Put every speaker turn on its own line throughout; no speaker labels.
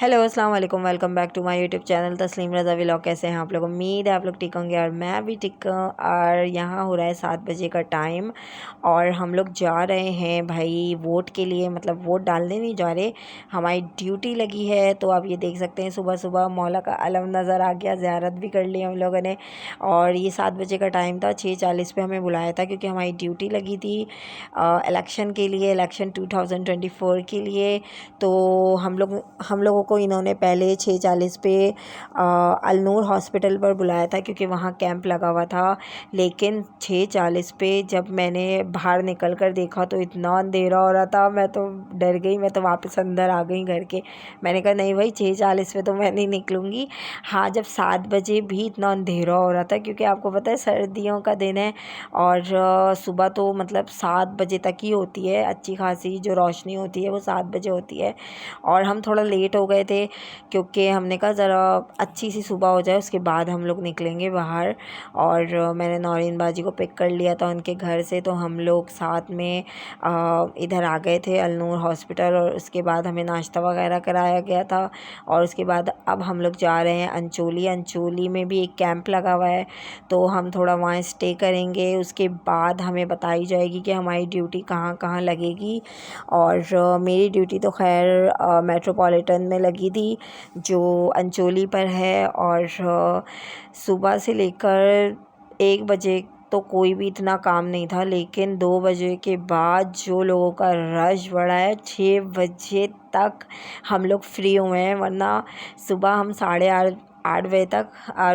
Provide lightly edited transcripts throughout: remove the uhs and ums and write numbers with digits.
Hello अस्सलाम वालेकुम, welcome back to my YouTube channel Tasleem Raza vlog. कैसे हैं आप लोग? उम्मीद है आप लोग ठीक होंगे और मैं भी ठीक हूँ। और यहाँ हो रहा है 7 बजे का टाइम और हम लोग जा रहे हैं भाई वोट के लिए, मतलब वोट डालने नहीं जा रहे, हमारी ड्यूटी लगी है। तो आप ये देख सकते हैं सुबह सुबह मौला का अलम नज़र आ गया, ज़ियारत भी कर ली हम लोगों ने। और ये 7 बजे का टाइम था, 6:40 पे हमें बुलाया था क्योंकि हमारी ड्यूटी लगी थी इलेक्शन के लिए, इलेक्शन 2024 के लिए। तो हम लोगों को इन्होंने पहले 6:40 पे अलनूर हॉस्पिटल पर बुलाया था क्योंकि वहाँ कैंप लगा हुआ था। लेकिन 6:40 पे जब मैंने बाहर निकल कर देखा तो इतना अंधेरा हो रहा था, मैं तो डर गई। मैं तो वापस अंदर आ गई घर के। मैंने कहा नहीं भाई 6:40 पे तो मैं नहीं निकलूँगी। हाँ, जब 7 बजे भी इतना अंधेरा हो रहा था क्योंकि आपको पता है सर्दियों का दिन है और सुबह तो मतलब 7 बजे तक ही होती है, अच्छी खासी जो रोशनी होती है वो 7 बजे होती है। और हम थोड़ा लेट हो गए थे क्योंकि हमने कहा ज़रा अच्छी सी सुबह हो जाए उसके बाद हम लोग निकलेंगे बाहर। और मैंने नौरीन बाजी को पिक कर लिया था उनके घर से, तो हम लोग साथ में इधर आ गए थे अलनूर हॉस्पिटल। और उसके बाद हमें नाश्ता वगैरह कराया गया था और उसके बाद अब हम लोग जा रहे हैं अंचोली में भी एक कैंप लगा हुआ है, तो हम थोड़ा वहाँ स्टे करेंगे। उसके बाद हमें बताई जाएगी कि हमारी ड्यूटी कहाँ कहाँ लगेगी। और मेरी ड्यूटी तो खैर मेट्रोपॉलिटन में लगी थी जो अंचोली पर है। और सुबह से लेकर 1 बजे तो कोई भी इतना काम नहीं था, लेकिन 2 बजे के बाद जो लोगों का रश बढ़ा है, 6 बजे तक हम लोग फ्री हुए हैं। वरना सुबह हम 8:30 बजे तक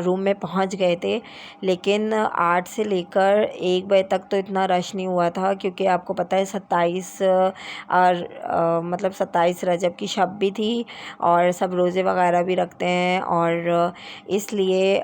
रूम में पहुंच गए थे, लेकिन 8 से लेकर 1 बजे तक तो इतना रश नहीं हुआ था क्योंकि आपको पता है 27 मतलब 27 रजब की शब भी थी और सब रोज़े वगैरह भी रखते हैं। और इसलिए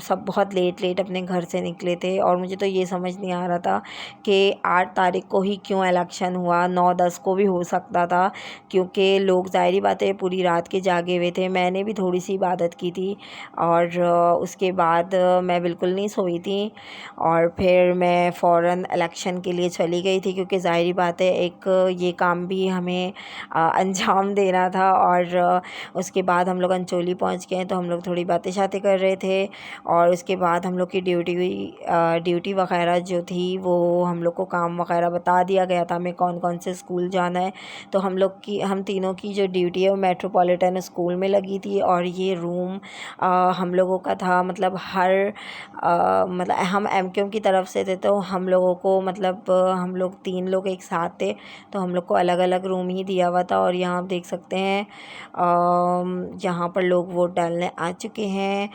सब बहुत लेट अपने घर से निकले थे। और मुझे तो ये समझ नहीं आ रहा था कि 8 तारीख को ही क्यों इलेक्शन हुआ, 9-10 को भी हो सकता था क्योंकि लोग ज़ाहिरी बात है पूरी रात के जागे हुए थे। मैंने भी थोड़ी सी इबादत की थी और उसके बाद मैं बिल्कुल नहीं सोई थी और फिर मैं फ़ौरन इलेक्शन के लिए चली गई थी क्योंकि ज़ाहिरी बात है एक ये काम भी हमें अंजाम देना था। और उसके बाद हम लोग अंचोली पहुंच गए तो हम लोग थोड़ी बातें शातें कर रहे थे और उसके बाद हम लोग की ड्यूटी वगैरह जो थी वो हम लोग को काम वगैरह बता दिया गया था, हमें कौन कौन से स्कूल जाना है। तो हम तीनों की जो ड्यूटी है वो मेट्रोपॉलिटन स्कूल में लगी थी और ये रूम हम लोगों का था। मतलब मतलब हम एमक्यूएम की तरफ से थे तो हम लोगों को मतलब हम लोग 3 लोग एक साथ थे तो हम लोग को अलग अलग रूम ही दिया हुआ था। और यहाँ आप देख सकते हैं यहाँ पर लोग वोट डालने आ चुके हैं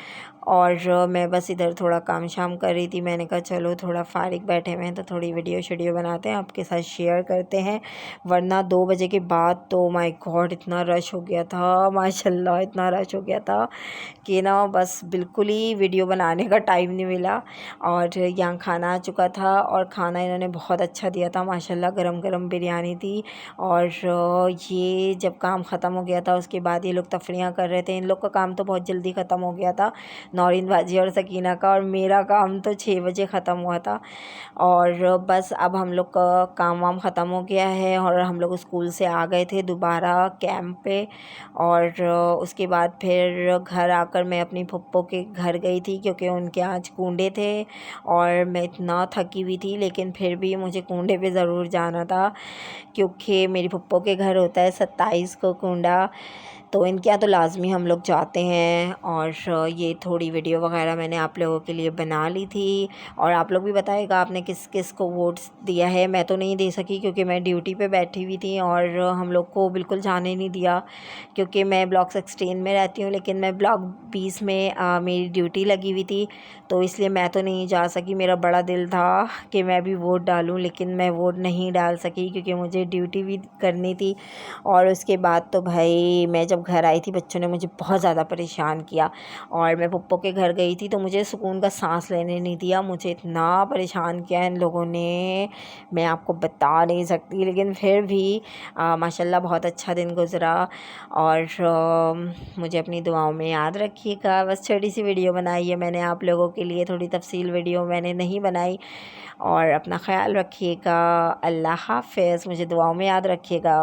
और मैं बस इधर थोड़ा काम शाम कर रही थी। मैंने कहा चलो थोड़ा फारिग बैठे हुए हैं तो थोड़ी वीडियो शेडियो बनाते हैं, आपके साथ शेयर करते हैं। वरना 2 बजे के बाद तो माय गॉड इतना रश हो गया था, माशाल्लाह इतना रश हो गया था कि ना बस बिल्कुल ही वीडियो बनाने का टाइम नहीं मिला। और यहाँ खाना आ चुका था और खाना इन्होंने बहुत अच्छा दिया था माशाल्लाह, गरम गरम बिरयानी थी। और ये जब काम ख़त्म हो गया था उसके बाद ये लोग तफरियाँ कर रहे थे। इन लोग का काम तो बहुत जल्दी ख़त्म हो गया था, नौरीन बाजी और सकीना का, और मेरा काम तो 6 बजे ख़त्म हुआ था। और बस अब हम लोग का काम वाम ख़त्म हो गया है और हम लोग स्कूल से आ गए थे दोबारा कैंप पे। और उसके बाद फिर घर आकर मैं अपनी फुप्पो के घर गई थी क्योंकि उनके आज कूंडे थे और मैं इतना थकी हुई थी, लेकिन फिर भी मुझे कूंडे पे ज़रूर जाना था क्योंकि मेरी फुप्पो के घर होता है 27 को कूंडा, तो इनके यहाँ तो लाज़मी हम लोग जाते हैं। और ये थोड़ी वीडियो वगैरह मैंने आप लोगों के लिए बना ली थी। और आप लोग भी बताइएगा आपने किस किस को वोट्स दिया है। मैं तो नहीं दे सकी क्योंकि मैं ड्यूटी पे बैठी हुई थी और हम लोग को बिल्कुल जाने नहीं दिया क्योंकि मैं ब्लॉक 16 में रहती हूँ, लेकिन मैं ब्लॉक 20 में मेरी ड्यूटी लगी हुई थी, तो इसलिए मैं तो नहीं जा सकी। मेरा बड़ा दिल था कि मैं भी वोट डालूँ, लेकिन मैं वोट नहीं डाल सकी क्योंकि मुझे ड्यूटी भी करनी थी। और उसके बाद तो भाई मैं जब घर आई थी बच्चों ने मुझे बहुत ज़्यादा परेशान किया और मैं पप्पो के घर गई थी तो मुझे सुकून का सांस लेने नहीं दिया। मुझे इतना परेशान किया इन लोगों ने, मैं आपको बता नहीं सकती। लेकिन फिर भी माशाल्लाह बहुत अच्छा दिन गुज़रा। और मुझे अपनी दुआओं में याद रखिएगा। बस छोटी सी वीडियो बनाई है मैंने आप लोगों के लिए, थोड़ी तफसील वीडियो मैंने नहीं बनाई। और अपना ख्याल रखिएगा। अल्लाह हाफ़िज़। मुझे दुआओं में याद रखिएगा।